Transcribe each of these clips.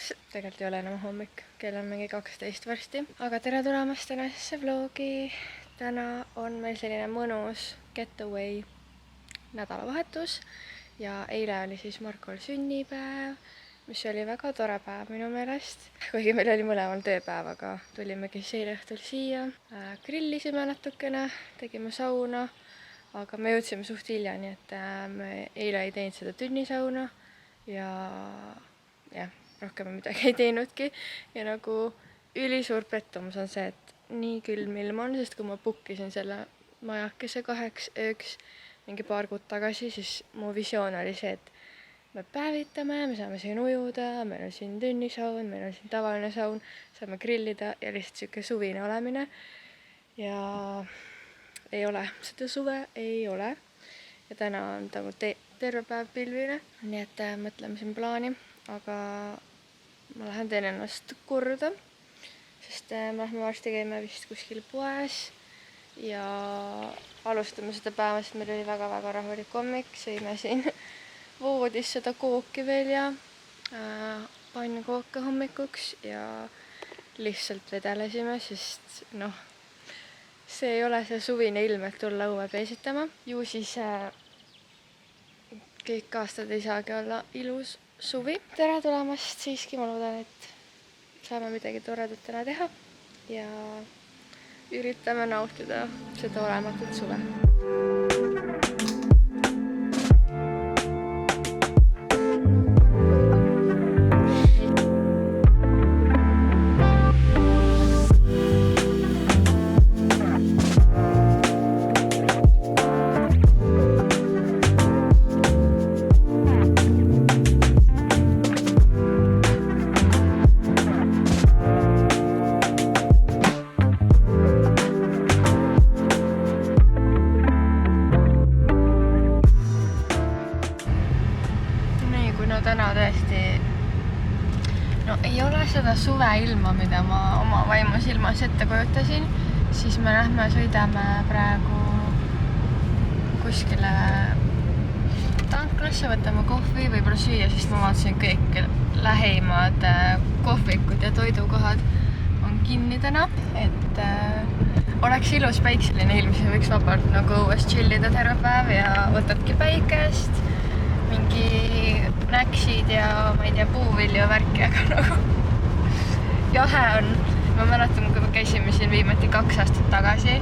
ilus. Tegelikult ei ole enam hommik, kell on mingi 12 varsti. Aga tere tulemast tänasesse vlogi. Täna on meil selline mõnus getaway nädalavahetus ja eile oli siis Markol sünnipäev, mis oli väga tore päev minu meelest. Kuigi meil oli mõlemal tööpäev, aga tulimegi eile õhtul siia. Grillisime natukene, tegime sauna, aga me jõudsime suht hilja, nii et me eile ei teinud seda tünnisauna ja rohkem midagi ei teinudki. Ja nagu ülisuur pettumus on see, et nii külm ilm on, sest kui ma bookisin selle majakese 2 ööks mingi paar kuud tagasi, siis mu visioon oli see, et me päevitame, me saame siin ujuda, meil on siin tünnisaun, meil on siin tavaline saun, saame grillida ja lihtsalt siuke suvine olemine. Ja ei ole, seda suve ei ole. Ja täna on ta terve päev pilvine, nii et mõtleme siin plaani, aga ma lähen teen ennast korda, sest me lähme varsti käime vist kuskil poes ja alustame seda päeva, sest meil oli väga-väga rahulik hommik, sõime siin voodis seda kooki veel ja pannkooke hommikuks ja lihtsalt vedelesime, sest see ei ole see suvine ilm, et tulla õue peesitama. Ju siis kõik aastad ei saagi olla ilus suvi. Tere tulemast siiski, ma loodan, et saame midagi toredat täna teha ja üritame nautida seda olematut suve. Täna tõesti ei ole seda suveilma, mida ma oma vaimus ilmas ette kujutasin, siis me sõidame praegu kuskile tanklasse, võtame kohvi, võib-olla süüa, sest ma vaatasin kõik lähimad kohvikud ja toidukohad on kinni täna, et oleks ilus päikseline ilm, siis võiks vabalt nagu õues chillida terve päev ja võtadki päikest, mingi näksid ja ma ei tea, puuvilju värki, aga nagu jahe on. Ma mäletan, kui me käisime siin viimati 2 aastat tagasi,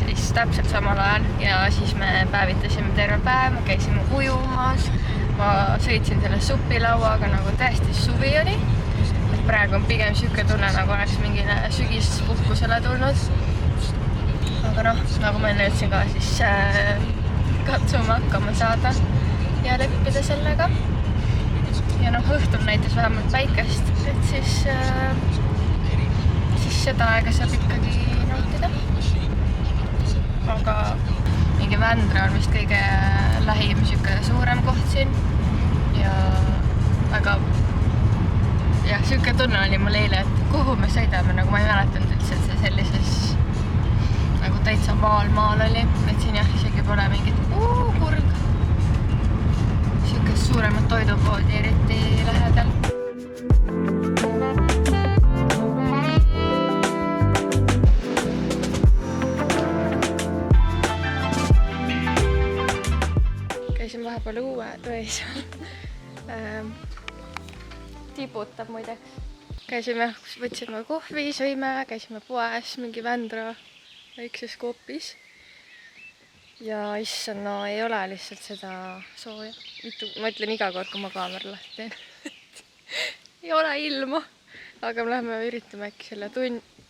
siis täpselt samal ajal ja siis me päevitasime terve päev, me käisime ujumas, ma sõitsin selle supilauaga, nagu tõesti suvi oli. Praegu on pigem siuke tunne, nagu oleks mingile sügispuhkusele tulnud. Aga nagu ma enne ütlesin ka, siis katsume hakkama saada ja leppida sellega. Ja õhtul näitas vähemalt päikest, et siis seda aega saab ikkagi nautida. Aga mingi Vändra on vist kõige lähim suurem koht siin ja väga siuke tunne oli mul eile, et kuhu me sõidame, nagu ma ei mäletanud üldse, et see sellises nagu täitsa maal oli, et siin isegi pole mingit kurg. Siukest suuremat toidupoodi eriti lähedal. Käisin vahepeal uue tões. Tibutab muideks. Võtsime kohvi, sõime, käisime poes, mingi Vändra väikses koopis. Ja issand, ei ole lihtsalt seda sooja. Ma ütlen iga kord, kui ma kaamera lahti teen. Ei ole ilma. Aga me läheme üritame äkki selle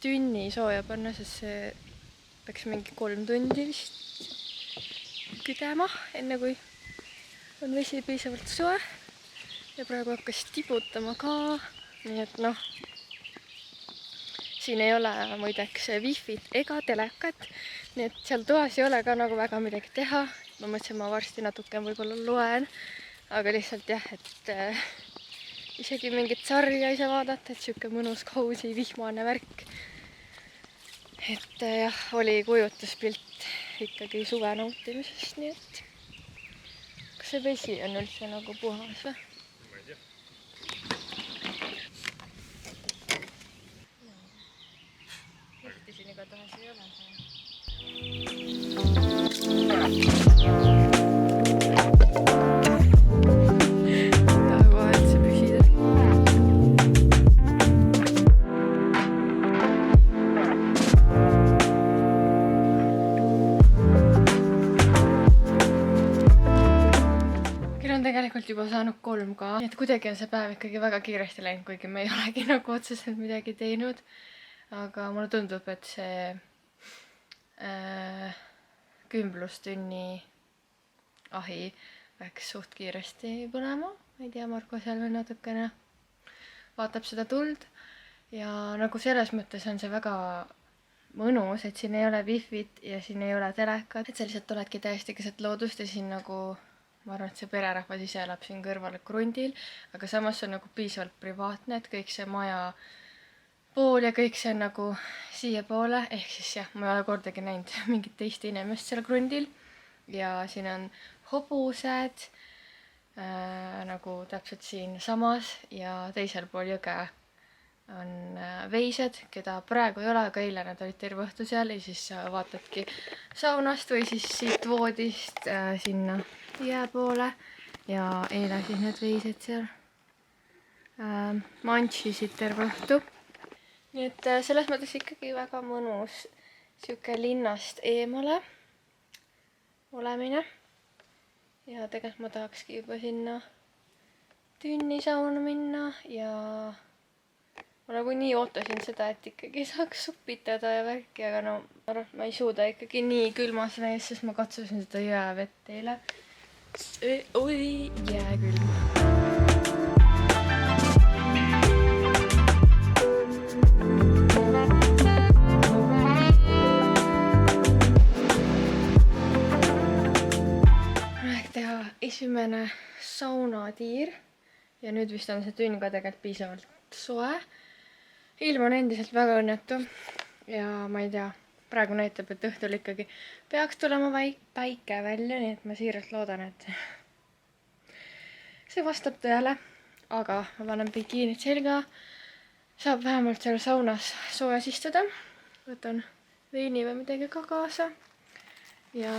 tünni sooja panna, sest see peaks mingi 3 tundi vist küdema, enne kui on vesi piisavalt soe. Ja praegu hakkas tibutama ka. Nii et siin ei ole muideks wifi't ega telekat, nii et seal toas ei ole ka nagu väga midagi teha. Ma mõtlesin, ma varsti natuke võib-olla loen, aga lihtsalt et isegi mingit sarja ei saa vaadata, et siuke mõnus cozy vihmane värk. Et oli kujutuspilt ikkagi suve nautimisest, nii et kas see vesi on üldse nagu puhas või? Tegelikult juba saanud 3 ka, nii et kuidagi on see päev ikkagi väga kiiresti läinud, kuigi me ei olegi nagu otseselt midagi teinud. Aga mulle tundub, et see kümblustünni ahi läks suht kiiresti põlema. Ma ei tea, Marko seal veel natukene vaatab seda tuld. Ja nagu selles mõttes on see väga mõnus, et siin ei ole wifit ja siin ei ole telekat. Et sa lihtsalt oledki täiesti keset loodust ja siin nagu ma arvan, et see pererahvas ise elab siin kõrval krundil, aga samas on nagu piisavalt privaatne, et kõik see maja pool ja kõik see on nagu siia poole, ehk siis jah, ma ei ole kordagi näinud mingit teist inimest seal krundil. Ja siin on hobused nagu täpselt siin samas ja teisel pool jõge on veised, keda praegu ei ole, aga eile nad olid terve õhtu seal ja siis vaatadki saunast või siis siit voodist sinna jää poole ja eile siis need veised seal manšisid terve õhtu. Nii et selles mõttes ikkagi väga mõnus siuke linnast eemale olemine. Ja tegelikult ma tahakski juba sinna tünnisauna minna ja ma nagu nii ootasin seda, et ikkagi saaks supitada ja värki, aga no ma ei suuda ikkagi nii külmas vees, sest ma katsusin seda jäävett eile. See oli jääkülm. Aeg teha esimene saunatiir ja nüüd vist on see tünn ka tegelikult piisavalt soe. Ilm on endiselt väga õnnetu ja ma ei tea, praegu näitab, et õhtul ikkagi peaks tulema päike välja, nii et ma siiralt loodan, et see vastab tõele. Aga ma panen bikiinid selga, saab vähemalt seal saunas soojas istuda. Võtan veini või midagi ka kaasa ja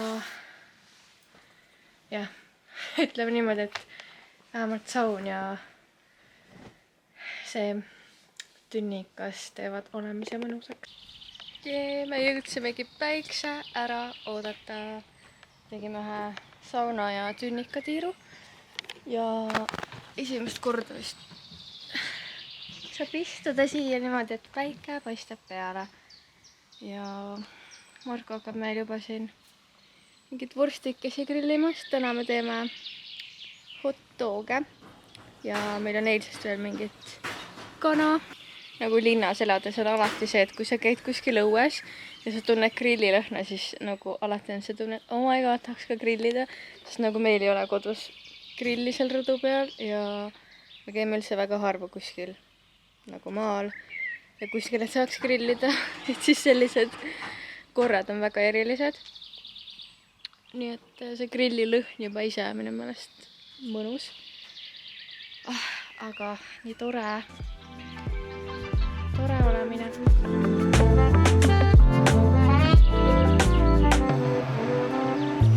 ütleme niimoodi, et vähemalt saun ja see tünnikas teevad olemise mõnusaks. Me jõudsimegi päikse ära oodata. Tegime ühe sauna ja tünnikatiiru ja esimest korda vist saab istuda siia niimoodi, et päike paistab peale. Ja Marko hakkab meil juba siin mingit vorstikesi grillimast. Täna me teeme hot dog'e ja meil on eilsest veel mingit kana. Nagu linnas elades on alati see, et kui sa käid kuskil õues ja sa tunned grillilõhna, siis nagu alati on see tunne, et oh my god, tahaks ka grillida. Sest nagu meil ei ole kodus grilli seal rõdu peal ja me käime üldse väga harva kuskil nagu maal ja kuskil, et saaks grillida. Et siis sellised korrad on väga erilised. Nii et see grillilõhn juba ise minu meelest mõnus. Aga nii tore olemine.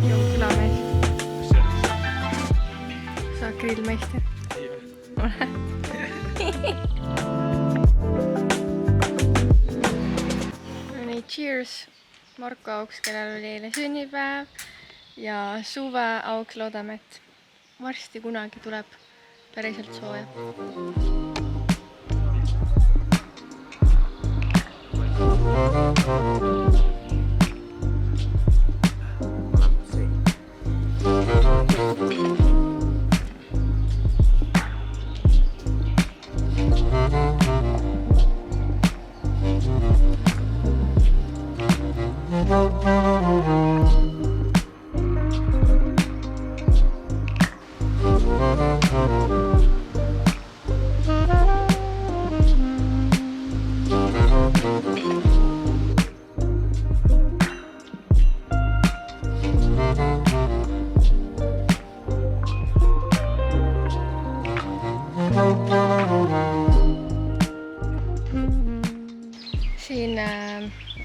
Jõu külamees. Sa oled grillmeister? Ole. No nii, cheers Marko auks, kellel oli eile sünnipäev ja suve auks loodame, et varsti kunagi tuleb päriselt sooja.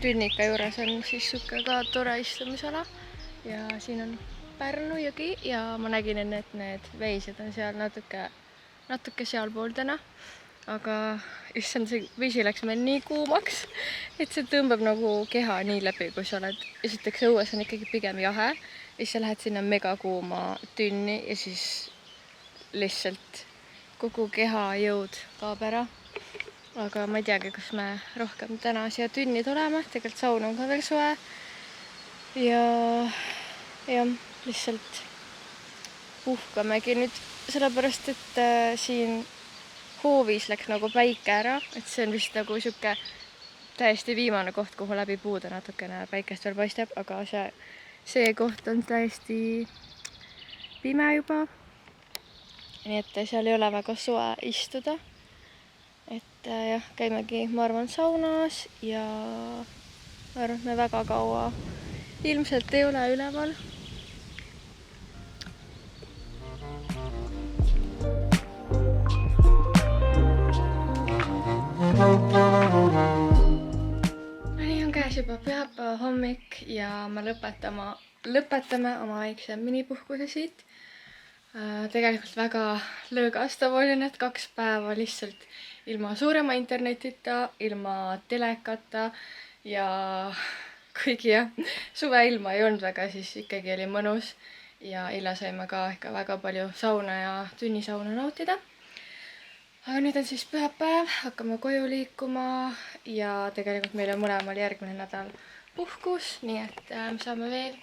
tünnika juures on siis siuke ka tore istumisala ja siin on Pärnu jõgi ja ma nägin enne, et need veised on seal natuke sealpool täna. Aga issand, see vesi läks meil nii kuumaks, et see tõmbab nagu keha nii läbi, kui sa oled. Esiteks õues on ikkagi pigem jahe ja siis sa lähed sinna megakuuma tünni ja siis lihtsalt kogu keha jõud kaob ära. Aga ma ei teagi, kas me rohkem täna siia tünni tuleme, tegelikult saun on ka veel soe. Ja lihtsalt puhkamegi nüüd, sellepärast et siin hoovis läks nagu päike ära, et see on vist nagu siuke täiesti viimane koht, kuhu läbi puude natukene päikest veel paistab, aga see koht on täiesti pime juba. Nii et seal ei ole väga soe istuda. Et jah, käimegi, ma arvan, saunas ja ma arvan, et me väga kaua ilmselt ei ole üleval. Nii on käes juba pühapäeva hommik ja me lõpetame oma väikse minipuhkuse siit. Tegelikult väga lõõgastav oli need 2 päeva lihtsalt ilma suurema internetita, ilma telekata ja kuigi jah, suveilma ei olnud väga, siis ikkagi oli mõnus ja eile saime ka ikka väga palju sauna ja tünnisauna nautida. Aga nüüd on siis pühapäev, hakkame koju liikuma ja tegelikult meil on mõlemal järgmine nädal puhkus, nii et me saame veel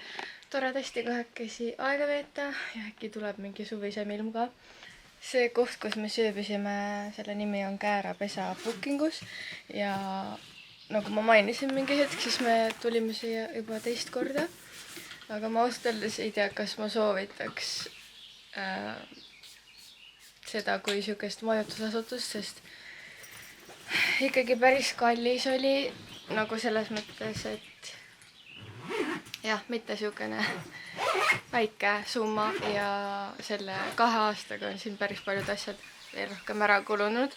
toredasti kahekesi aega veeta ja äkki tuleb mingi suvisem ilm ka. See koht, kus me sööbisime, selle nimi on Käärapesa Bookingus ja nagu ma mainisin mingi hetk, siis me tulime siia juba 2. korda. Aga ma ausalt öeldes ei tea, kas ma soovitaks seda kui siukest majutusasutust, sest ikkagi päris kallis oli nagu selles mõttes, et jah, mitte siukene väike summa ja selle 2 aastaga on siin päris paljud asjad veel rohkem ära kulunud.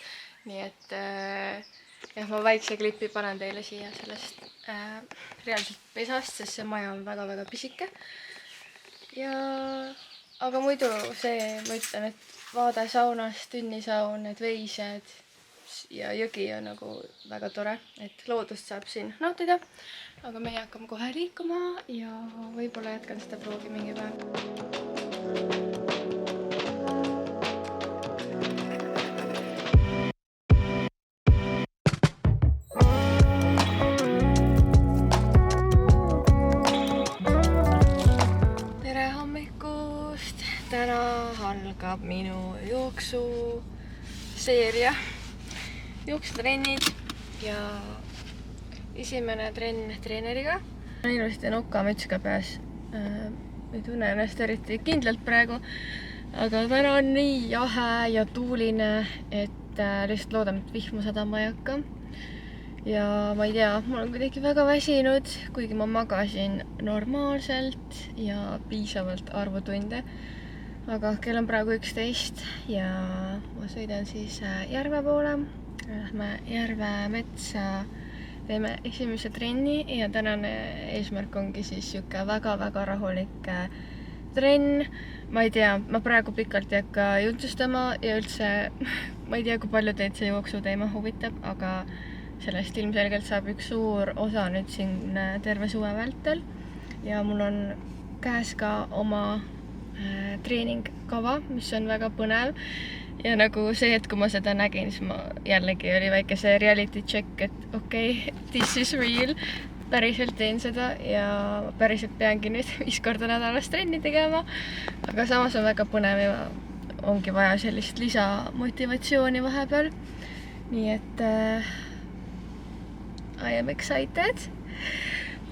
Nii et jah, ma väikse klipi panen teile siia sellest reaalselt pesast, sest see maja on väga-väga pisike. Aga muidu see, ma ütlen, et vaade saunast, tünnisaun, need veised ja jõgi on nagu väga tore, et loodust saab siin nautida. Aga meie hakkame kohe liikuma ja võib-olla jätkan seda vlogi mingi päev. Täna algab minu jooksuseeria, jooksutrennid ja esimene trenn treeneriga. Ilusti nukamüts ka peas. Ei tunne ennast eriti kindlalt praegu, aga täna on nii jahe ja tuuline, et lihtsalt loodame, et vihmu sadama ei hakka. Ja ma ei tea, mul on kuidagi väga väsinud, kuigi ma magasin normaalselt ja piisavalt arvutunde. Aga kell on praegu 11 ja ma sõidan siis järve poole. Lähme järve metsa, teeme esimese trenni ja tänane eesmärk ongi siis siuke väga-väga rahulik trenn. Ma ei tea, ma praegu pikalt ei hakka jutustama ja üldse ma ei tea, kui palju teid see jooksuteema huvitab, aga sellest ilmselgelt saab üks suur osa nüüd siin terve suve vältel. Ja mul on käes ka oma treeningkava, mis on väga põnev ja nagu see, et kui ma seda nägin, siis ma jällegi oli väike see reality check, et okei, this is real, päriselt teen seda ja päriselt peangi nüüd 5 korda nädalas trenni tegema, aga samas on väga põnev ja ongi vaja sellist lisamotivatsiooni vahepeal, nii et I am excited,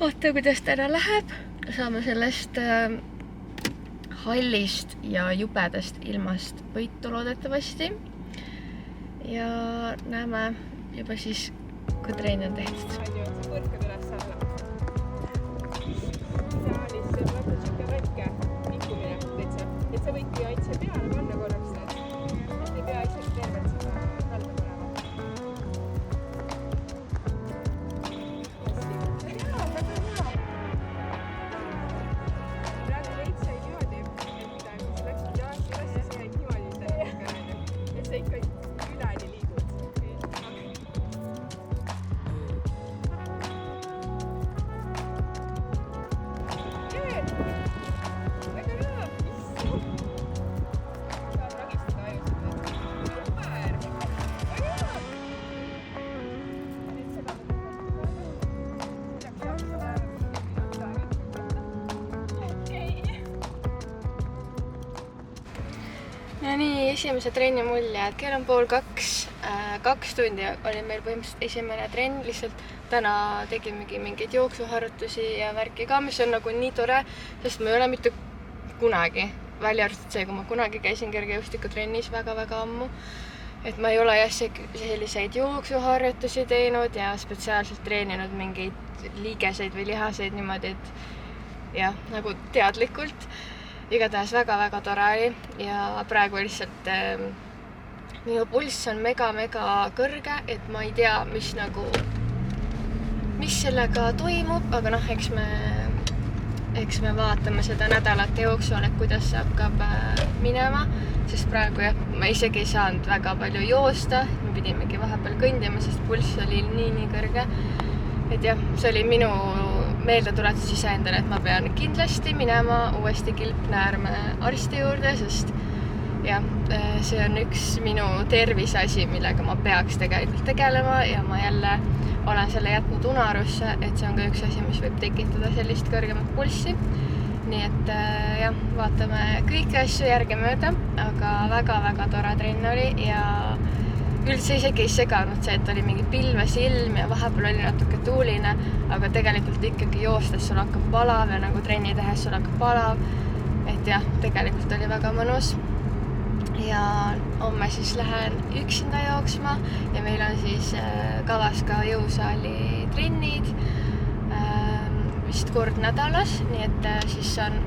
oota, kuidas täna läheb, saame sellest hallist ja jubedast ilmast võitu loodetavasti ja näeme juba siis, kui treeni on tehtud. Põrkad üles alla. Ideaalis see on väga siuke väike liikumine täitsa, et sa võidki aitse peale panna korraks need, et ei pea isegi tervelt seda kalda panema. ja nii, esimese trenni muljed. Kell on 1:30, 2 tundi oli meil põhimõtteliselt esimene trenn, lihtsalt täna tegimegi mingeid jooksuharjutusi ja värki ka, mis on nagu nii tore, sest ma ei ole mitte kunagi, välja arvatud see, kui ma kunagi käisin kergejõustikutrennis väga-väga ammu, et ma ei ole jah selliseid jooksuharjutusi teinud ja spetsiaalselt treeninud mingeid liigeseid või lihaseid niimoodi, et jah, nagu teadlikult. Igatahes väga-väga tore oli ja praegu lihtsalt minu pulss on mega-mega kõrge, et ma ei tea, mis sellega toimub, aga noh, eks me vaatame seda nädalate jooksul, et kuidas see hakkab minema, sest praegu jah, ma isegi ei saanud väga palju joosta, me pidimegi vahepeal kõndima, sest pulss oli nii kõrge. Et jah, see oli minu meeldetuletus iseendale, et ma pean kindlasti minema uuesti Kilpnäärme arsti juurde, sest jah, see on üks minu tervise asi, millega ma peaks tegelikult tegelema ja ma jälle olen selle jätnud unarusse, et see on ka üks asi, mis võib tekitada sellist kõrgemat pulssi. Nii et jah, vaatame kõiki asju järgemööda, aga väga-väga tore trenn oli ja üldse isegi ei seganud see, et oli mingi pilves ilm ja vahepeal oli natuke tuuline, aga tegelikult ikkagi joostes sul hakkab palav ja nagu trenni tehes sul hakkab palav. Et jah, tegelikult oli väga mõnus. Ja homme siis lähen üksinda jooksma ja meil on siis kavas ka jõusaali trennid vist kord nädalas, nii et siis saan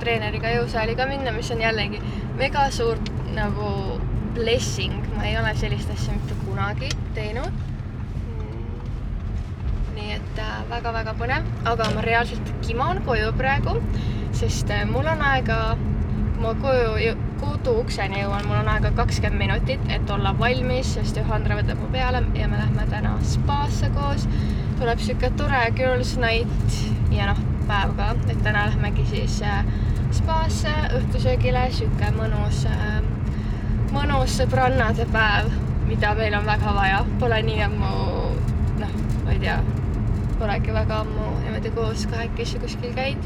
treeneriga jõusaali ka minna, mis on jällegi mega suur nagu blessing. Ma ei ole sellist asja mitte kunagi teinud. Nii et väga-väga põnev, aga ma reaalselt kimon koju praegu, sest mul on aega, ma kodu ukseni jõuan, mul on aega 20 minutit, et olla valmis, sest Johandra võtab mu peale ja me lähme täna spaasse koos. Tuleb siuke tore girls night ja noh, päev ka, et täna lähmegi siis spaasse õhtusöögile, siuke mõnus sõbrannade päev, mida meil on väga vaja. Pole nii ammu, noh, ma ei tea, polegi väga ammu niimoodi koos kahekesi kuskil käid.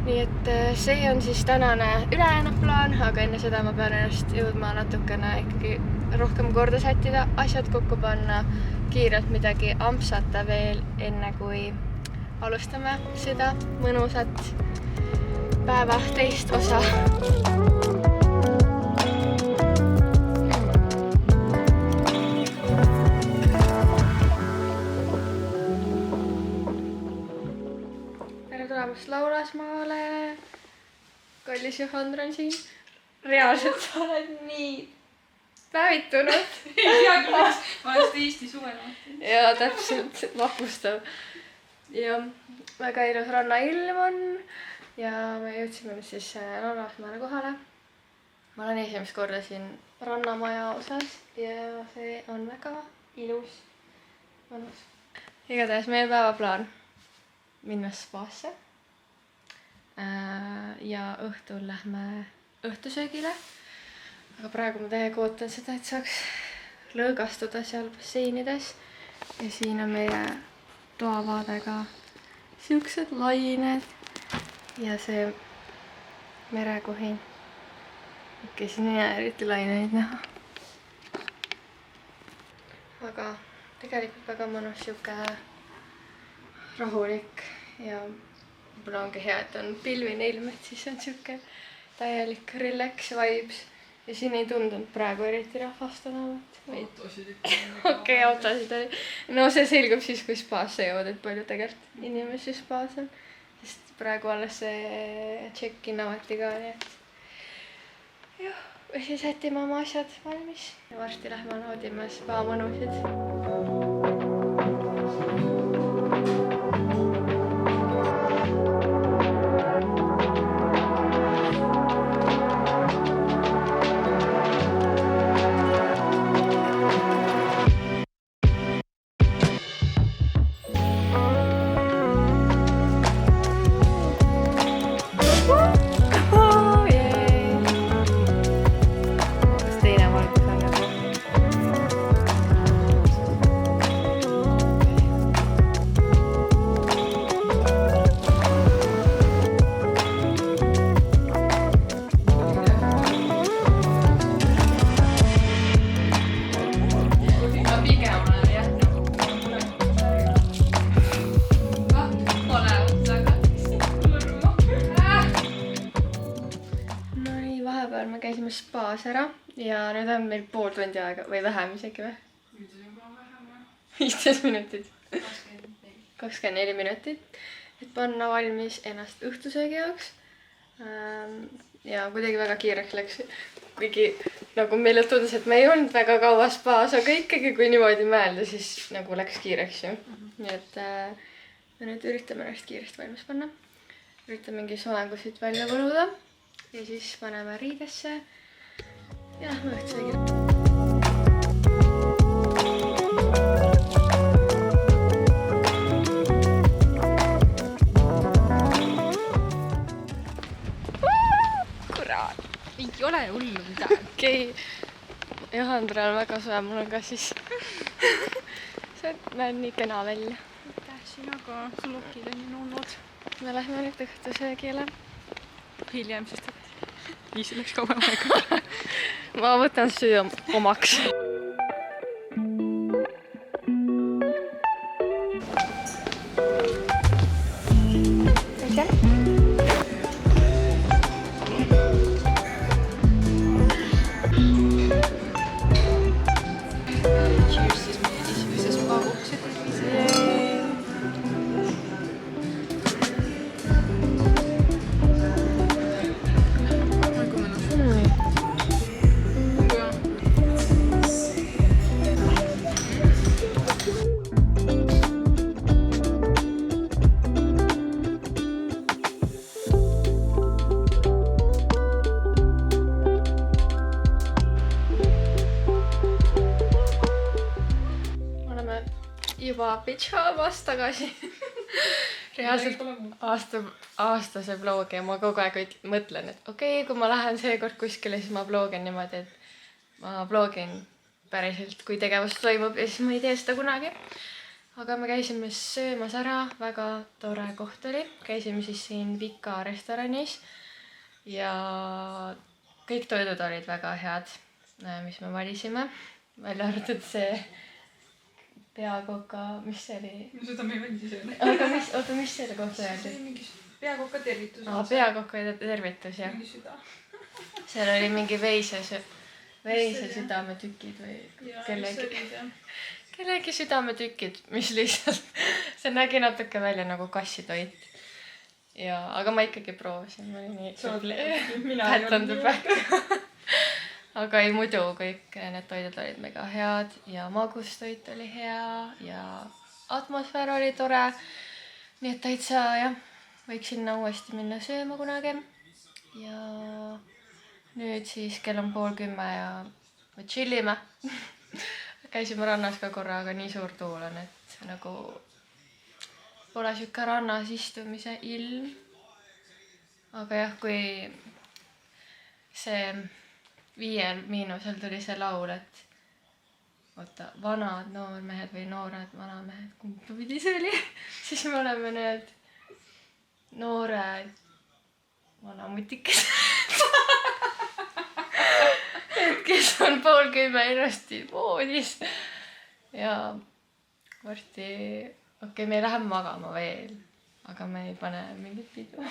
Nii et see on siis tänane ülejäänud plaan, aga enne seda ma pean ennast jõudma natukene ikkagi rohkem korda sättida, asjad kokku panna, kiirelt midagi ampsata veel, enne kui alustame seda mõnusat päeva teist osa. Laulasmaale. Kallis Johandra on siin. Reaalselt sa oled nii päevitunud. Ma olen seda Eesti suvel. Ja täpselt vapustav. Ja väga ilus rannailm on. Ja me jõudsime nüüd siis Laulasmaale kohale. Ma olen esimest korda siin rannamaja osas ja see on väga ilus. Mõnus. Igatahes meie päevaplaan. Minna spaasse. Ja õhtul lähme õhtusöögile. Aga praegu ma täiega ootan seda, et saaks lõõgastuda seal basseinides. Ja siin on meie toavaadega siuksed lained ja see merekohin. Okei, siin ei jää eriti laineid näha. Aga tegelikult väga mõnus siuke rahulik ja võib-olla ongi hea, et on pilvine ilm, et siis on siuke täielik relax vibes ja siin ei tundunud praegu eriti rahvast olevat. Autosid Okei, autosid oli. No see selgub siis, kui spaasse jõuad, et palju tegelikult inimesi spaas on, sest praegu alles see check-in avati ka, nii et jah, siis sätime oma asjad valmis ja varsti lähme naudime spa mõnusid. spaas ära ja nüüd on meil pool tundi aega või vähem isegi või? nüüd on juba vähem jah. 15 minutit. 24. 24 minutit, et panna valmis ennast õhtusöögi jaoks. Ja kuidagi väga kiireks läks, kuigi nagu meile tundus, et me ei olnud väga kaua spaas, aga ikkagi kui niimoodi mõelda, siis nagu läks kiireks ju. Nii et me nüüd üritame ennast kiiresti valmis panna. Üritame mingi soengusid välja võluda ja siis paneme riidesse ja lähme õhtusöögile. Ei ole hullu midagi. Okei. Johandra on väga soe, mul on ka siis. See näeb nii kena välja. Aitäh sina ka, sul lokid on ju nunnud. Me lähme nüüd õhtusöögile. Hiljem, sest et viisi läks kauem aega. Ma võtan süü omaks. Juba pidžaamas tagasi. Reaalselt aastase vlogi ja ma kogu aeg mõtlen, et okei, kui ma lähen seekord kuskile, siis ma vlogin niimoodi, et ma vlogin päriselt, kui tegevus toimub ja siis ma ei tee seda kunagi. Aga me käisime söömas ära, väga tore koht oli. Käisime siis siin Vika restoranis ja kõik toidud olid väga head, mis me valisime. Välja arvatud see peakoka, mis see oli? No seda me ei valdi sööda. Oota, mis selle kohta öeldi? See oli mingi peakoka tervitus. Peakoka tervitus, jah. Mingi süda. Seal oli mingi veise südametükid või kellegi südametükid, mis lihtsalt, see nägi natuke välja nagu kassitoit. Aga ma ikkagi proovisin, ma olin nii pätanud päkk. Aga ei muidu, kõik need toidud olid mega head ja magustoit oli hea ja atmosfäär oli tore. Nii et täitsa jah, võiks sinna uuesti minna sööma kunagi. Ja nüüd siis kell on 9:30 ja me chillime. Käisime rannas ka korra, aga nii suur tuul on, et nagu pole siuke rannas istumise ilm. Aga jah, kui see 5 tuli see laul, et oota, vanad noormehed või noored vanamehed, kumba pidi see oli, siis me oleme need noored vanamutikesed. Et kes on 9:30 ilusti voodis ja varsti, okei, me ei lähe magama veel, aga me ei pane mingit pidu.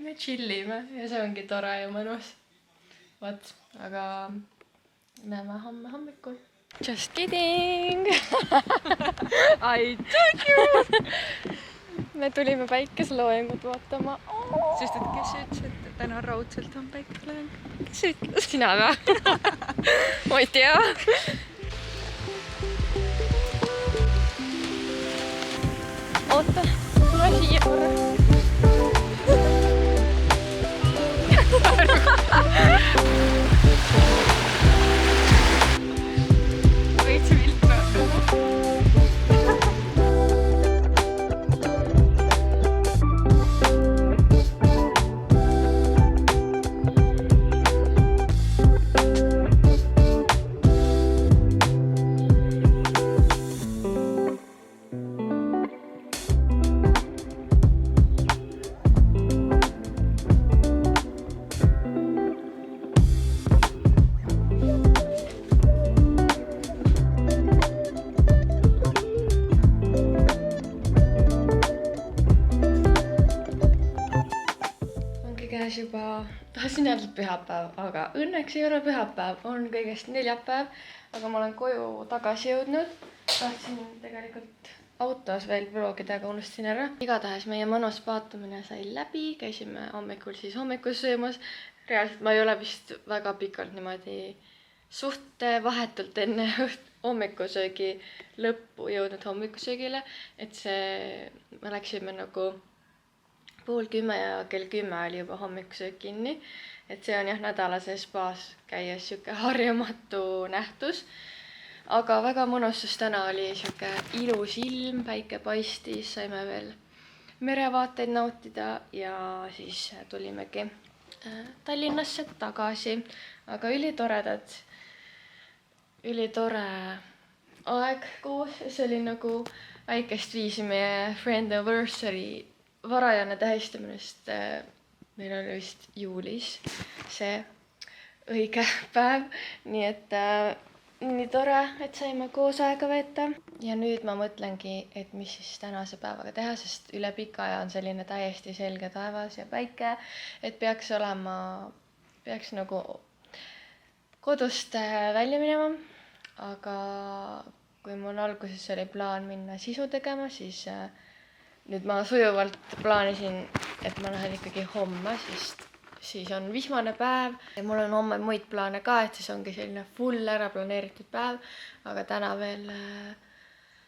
Me chillime ja see ongi tore ja mõnus. Vot, aga näeme homme hommikul. Just kidding! I took you! Me tulime päikeseloojangut vaatama. Sest et kes ütles, et täna raudselt on päikeseloojang? Kes ütles? Sina või? Ma ei tea. Oota, tule siia korra. Veits vilt vaata. tahtsin öelda pühapäev, aga õnneks ei ole pühapäev, on kõigest neljapäev, aga ma olen koju tagasi jõudnud. Tahtsin tegelikult autos veel vlogida, aga unustasin ära. Igatahes meie mõnus paatumine sai läbi, käisime hommikul siis hommikus söömas. Reaalselt ma ei ole vist väga pikalt niimoodi suht vahetult enne hommikusöögi lõppu jõudnud hommikusöögile, et me läksime nagu 9:30 ja kell 10 oli juba hommikusöök kinni, et see on jah nädalases spaas käies siuke harjumatu nähtus, aga väga mõnus, sest täna oli siuke ilus ilm, päike paistis, saime veel merevaateid nautida ja siis tulimegi Tallinnasse tagasi, aga ülitore aeg koos, see oli nagu väikest viisi meie friend anniversary varajane tähistamine, sest meil oli vist juulis see õige päev, nii et nii tore, et saime koos aega veeta. Ja nüüd ma mõtlengi, et mis siis tänase päevaga teha, sest üle pika aja on selline täiesti selge taevas ja päike, et peaks nagu kodust välja minema, aga kui mul alguses oli plaan minna sisu tegema, siis nüüd ma sujuvalt plaanisin, et ma lähen ikkagi homme, sest siis on vihmane päev ja mul on homme muid plaane ka, et siis ongi selline full ära planeeritud päev, aga täna veel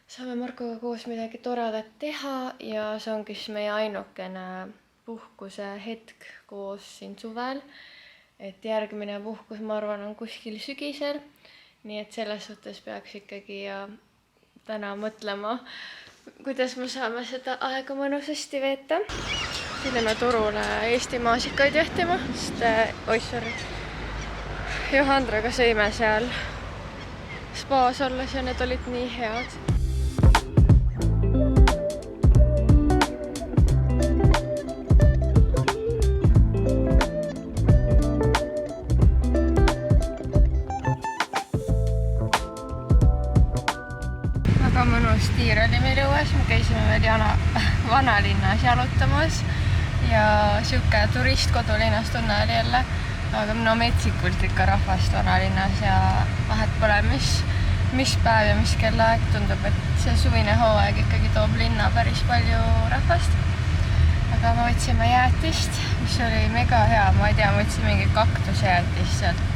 saame Markoga koos midagi toredat teha ja see ongi siis meie ainukene puhkuse hetk koos siin suvel, et järgmine puhkus, ma arvan, on kuskil sügisel, nii et selles suhtes peaks ikkagi täna mõtlema, kuidas me saame seda aega mõnusasti veeta. Tulime turule Eesti maasikaid jahtima, sest Johandraga sõime seal spaas olles ja need olid nii head. Väga mõnus tiir oli meil õues, me käisime veel vanalinnas jalutamas ja siuke turistkodulinnas tunne oli jälle, aga no metsikult ikka rahvast vanalinnas ja vahet pole, mis päev ja mis kellaaeg. Tundub, et see suvine hooaeg ikkagi toob linna päris palju rahvast. Aga me võtsime jäätist, mis oli mega hea, ma ei tea, ma võtsin mingi kaktusjäätist sealt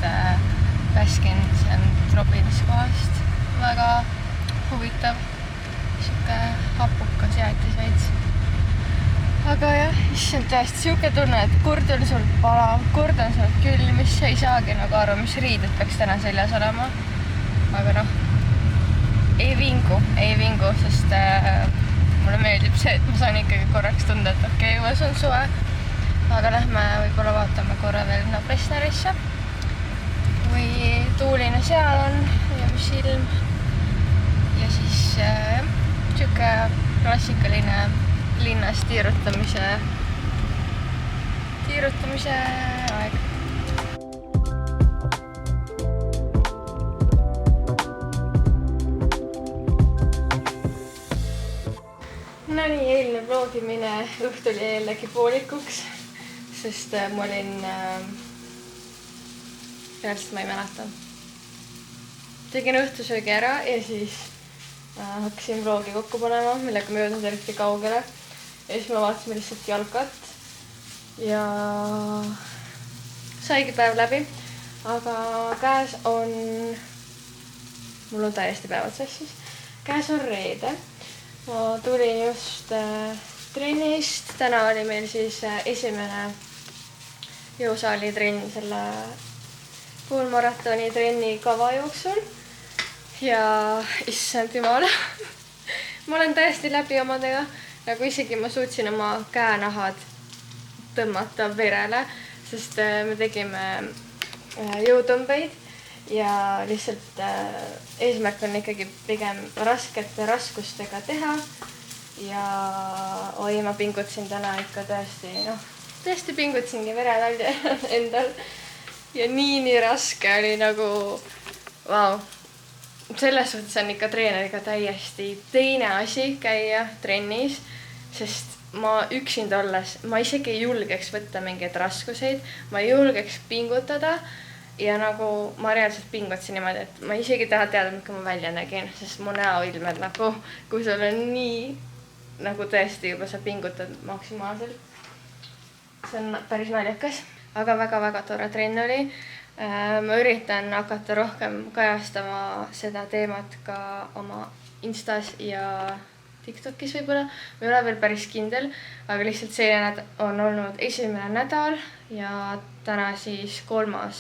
Baskin Robbins kohast. Väga huvitav, siuke hapukas jäätis veits. Aga jah, issand tõesti siuke tunne, et kord on sul palav, kord on sul külm, mis ei saagi nagu aru, mis riided peaks täna seljas olema. Aga noh, ei vingu, sest mulle meeldib see, et ma saan ikkagi korraks tunda, et okei, õues on suve. Aga lähme võib-olla vaatame korra veel Plessnerisse. Kui tuuline seal on ja mis ilm. Ja siis siuke klassikaline linnas tiirutamise aeg. No nii, eilne vlogimine õhtul jäi jällegi poolikuks, sest ma olin, reaalselt ma ei mäleta. Tegin õhtusöögi ära ja siis hakkasin vlogi kokku panema, millega ma jõudnud eriti kaugele. Ja siis me vaatasime lihtsalt jalkat ja saigi päev läbi, aga käes on, mul on täiesti päevad sassis, käes on reede. Ma tulin just trennist, täna oli meil siis esimene jõusaali trenn selle poolmaratoni trenni kava jooksul ja issand jumal, ma olen täiesti läbi omadega. Nagu isegi ma suutsin oma käenahad tõmmata verele, sest me tegime jõutõmbeid ja lihtsalt eesmärk on ikkagi pigem raskete raskustega teha. Ja oi, ma pingutasin täna ikka tõesti pingutasingi vered all endal. Ja nii raske oli nagu, vau. Selles suhtes on ikka treeneriga täiesti teine asi käia trennis, sest ma üksinda olles, ma isegi ei julgeks võtta mingeid raskuseid, ma ei julgeks pingutada ja nagu ma reaalselt pingutasin niimoodi, et ma isegi ei taha teada, milline ma välja nägin, sest mu näoilmed nagu, kui sul on nii nagu tõesti juba sa pingutad maksimaalselt. See on päris naljakas, aga väga-väga tore trenn oli. Ma üritan hakata rohkem kajastama seda teemat ka oma Instas ja TikTokis võib-olla. Ma ei ole veel päris kindel, aga lihtsalt see on olnud esimene nädal ja täna siis 3.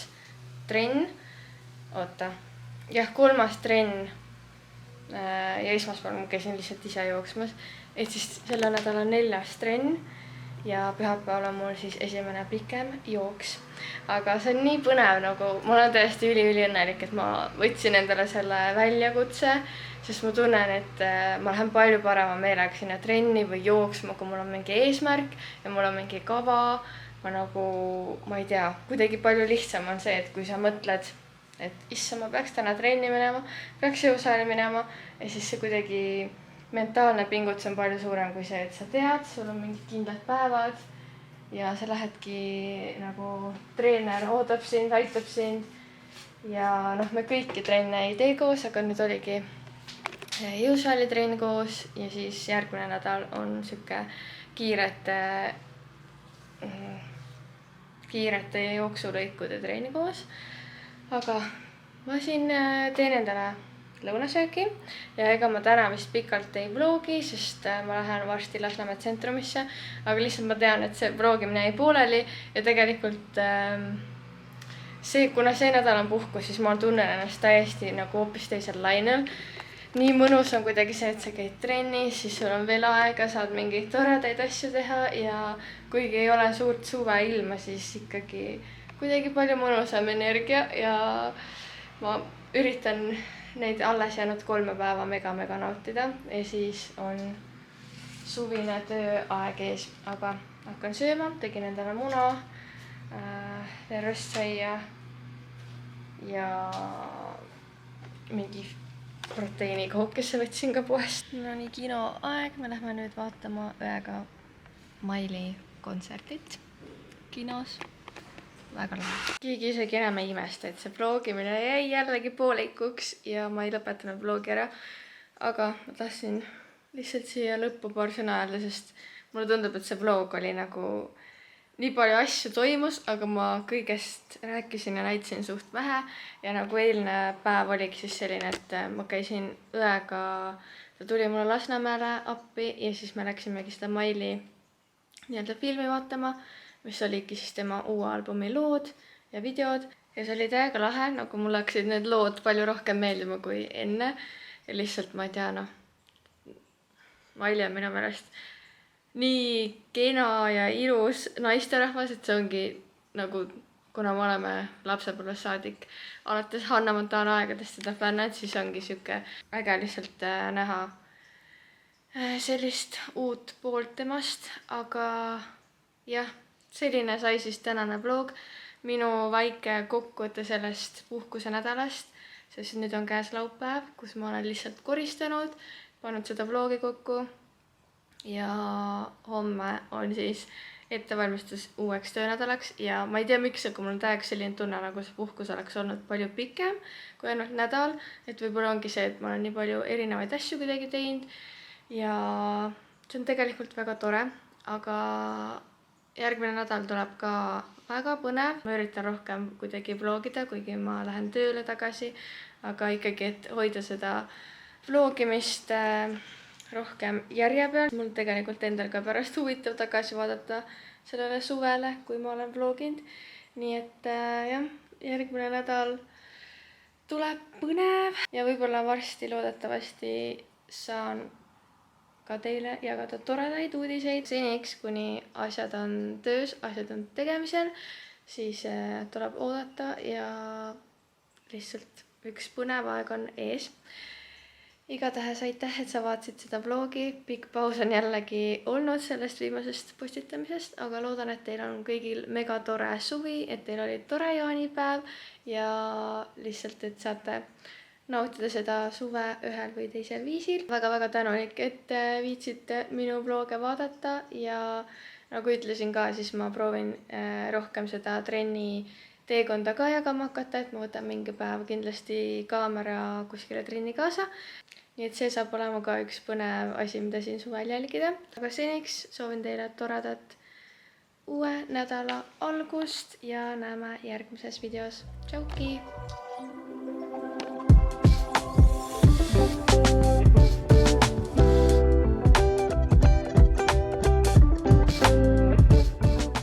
trenn. Kolmas trenn ja esmaspäeval ma käisin lihtsalt ise jooksmas. Et siis selle nädala 4. trenn ja pühapäeval on mul siis esimene pikem jooks. Aga see on nii põnev, nagu ma olen tõesti üliõnnelik, et ma võtsin endale selle väljakutse, sest ma tunnen, et ma lähen palju parema meelega sinna trenni või jooksma, kui mul on mingi eesmärk ja mul on mingi kava. Ma ei tea, kuidagi palju lihtsam on see, et kui sa mõtled, et issa, ma peaks täna trenni minema, peaks jõusaali minema ja siis see kuidagi mentaalne pingutus on palju suurem kui see, et sa tead, sul on mingid kindlad päevad ja sa lähedki nagu treener ootab sind, aitab sind ja me kõiki trenne ei tee koos, aga nüüd oligi jõusaali trenn koos ja siis järgmine nädal on siuke kiirete jooksulõikude trenni koos. Aga ma siin teen endale lõunasööki ja ega ma täna vist pikalt ei vlogi, sest ma lähen varsti Lasnamäe tsentrumisse, aga lihtsalt ma tean, et see vlogimine jäi pooleli ja tegelikult kuna see nädal on puhkus, siis ma tunnen ennast täiesti nagu hoopis teisel lainel. Nii mõnus on kuidagi see, et sa käid trennis, siis sul on veel aega, saad mingeid toredaid asju teha ja kuigi ei ole suurt suveilma, siis ikkagi kuidagi palju mõnusam energia ja ma üritan neid alles jäänud 3 päeva mega nautida ja siis on suvine tööaeg ees, aga hakkan sööma, tegin endale muna, röstsaia ja mingi proteiinikohukesse võtsin ka poest. No nii, kinoaeg, me lähme nüüd vaatama õega Maili kontsertit kinos. Väga lahe. Keegi isegi enam ei imesta, et see vlogimine jäi jällegi poolikuks ja ma ei lõpetanud vlogi ära. Aga ma tahtsin lihtsalt siia lõppu paar sõna öelda, sest mulle tundub, et see vlog oli nagu nii palju asju toimus, aga ma kõigest rääkisin ja näitasin suht vähe. Ja nagu eilne päev oligi siis selline, et ma käisin õega, ta tuli mulle Lasnamäele appi ja siis me läksimegi seda Maili nii-öelda filmi vaatama, mis oligi siis tema uue albumi lood ja videod ja see oli täiega lahe, nagu mulle hakkasid need lood palju rohkem meeldima kui enne ja lihtsalt ma ei tea, Maili on minu meelest nii kena ja ilus naisterahvas, et see ongi nagu, kuna me oleme lapsepõlvest saadik alates Hannah Montana aegadest seda fännad, siis ongi siuke äge lihtsalt näha sellist uut poolt temast, aga jah, selline sai siis tänane vlog, minu väike kokkuvõte sellest puhkuse nädalast, sest nüüd on käes laupäev, kus ma olen lihtsalt koristanud, pannud seda vlogi kokku ja homme on siis ettevalmistus uueks töönädalaks ja ma ei tea miks, aga mul on täiega selline tunne, nagu see puhkus oleks olnud palju pikem kui ainult nädal, et võib-olla ongi see, et ma olen nii palju erinevaid asju kuidagi teinud ja see on tegelikult väga tore, aga järgmine nädal tuleb ka väga põnev. Ma üritan rohkem kuidagi vlogida, kuigi ma lähen tööle tagasi, aga ikkagi, et hoida seda vlogimist rohkem järje peal. Mul tegelikult endal ka pärast huvitav tagasi vaadata sellele suvele, kui ma olen vloginud. Nii et jah, järgmine nädal tuleb põnev ja võib-olla varsti loodetavasti saan ka teile jagada toredaid uudiseid. Seniks, kuni asjad on töös, asjad on tegemisel, siis tuleb oodata ja lihtsalt üks põnev aeg on ees. Igatahes aitäh, et sa vaatasid seda vlogi. Pikk paus on jällegi olnud sellest viimasest postitamisest, aga loodan, et teil on kõigil mega tore suvi, et teil oli tore jaanipäev ja lihtsalt, et saate nautida seda suve ühel või teisel viisil. Väga-väga tänulik, et viitsite minu vloge vaadata ja nagu ütlesin ka, siis ma proovin rohkem seda trenni teekonda ka jagama hakata, et ma võtan mingi päev kindlasti kaamera kuskile trenni kaasa. Nii et see saab olema ka üks põnev asi, mida siin suvel jälgida. Aga seniks soovin teile toredat uue nädala algust ja näeme järgmises videos. Tšauki!